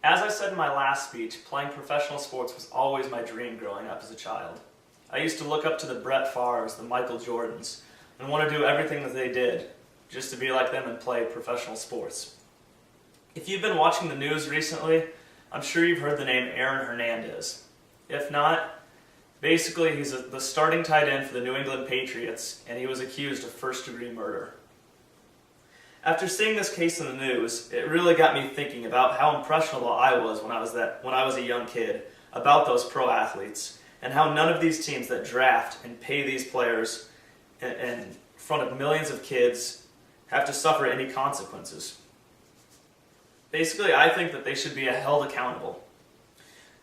As I said in my last speech, playing professional sports was always my dream growing up as a child. I used to look up to the Brett Favres, the Michael Jordans, and want to do everything that they did, just to be like them and play professional sports. If you've been watching the news recently, I'm sure you've heard the name Aaron Hernandez. If not, basically he's the starting tight end for the New England Patriots, and he was accused of first-degree murder. After seeing this case in the news, it really got me thinking about how impressionable I was when I was a young kid about those pro athletes, and how none of these teams that draft and pay these players in front of millions of kids have to suffer any consequences. Basically, I think that they should be held accountable.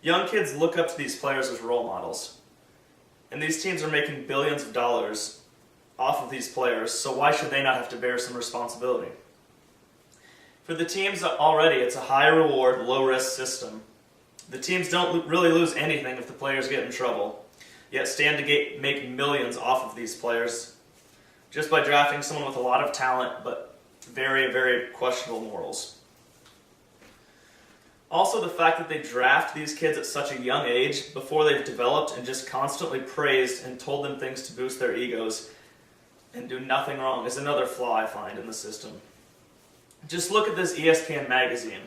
Young kids look up to these players as role models, and these teams are making billions of dollars off of these players, so why should they not have to bear some responsibility? For the teams already, it's a high reward, low risk system. The teams don't really lose anything if the players get in trouble, yet stand to make millions off of these players just by drafting someone with a lot of talent but very, very questionable morals. Also, the fact that they draft these kids at such a young age before they've developed and just constantly praised and told them things to boost their egos and do nothing wrong is another flaw I find in the system. Just look at this ESPN magazine.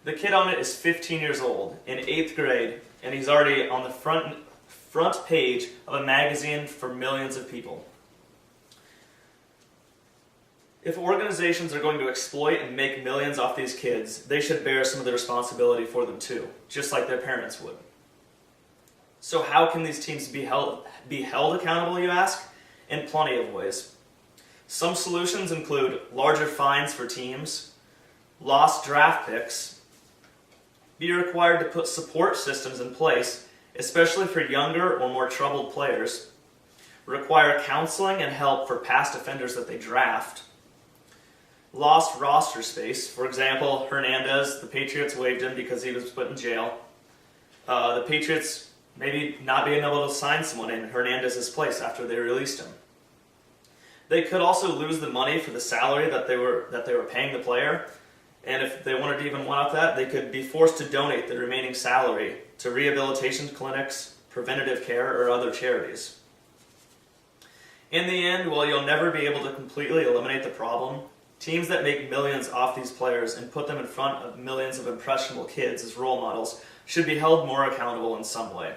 The kid on it is 15 years old, in 8th grade, and he's already on the front page of a magazine for millions of people. If organizations are going to exploit and make millions off these kids, they should bear some of the responsibility for them too, just like their parents would. So how can these teams be held accountable, you ask? In plenty of ways. Some solutions include larger fines for teams, lost draft picks, be required to put support systems in place, especially for younger or more troubled players, require counseling and help for past offenders that they draft, lost roster space. For example, Hernandez, the Patriots waived him because he was put in jail. The Patriots maybe not being able to sign someone in Hernandez's place after they released him. They could also lose the money for the salary that they were paying the player, and if they wanted to even one up that, they could be forced to donate the remaining salary to rehabilitation clinics, preventative care, or other charities. In the end, while you'll never be able to completely eliminate the problem, teams that make millions off these players and put them in front of millions of impressionable kids as role models should be held more accountable in some way.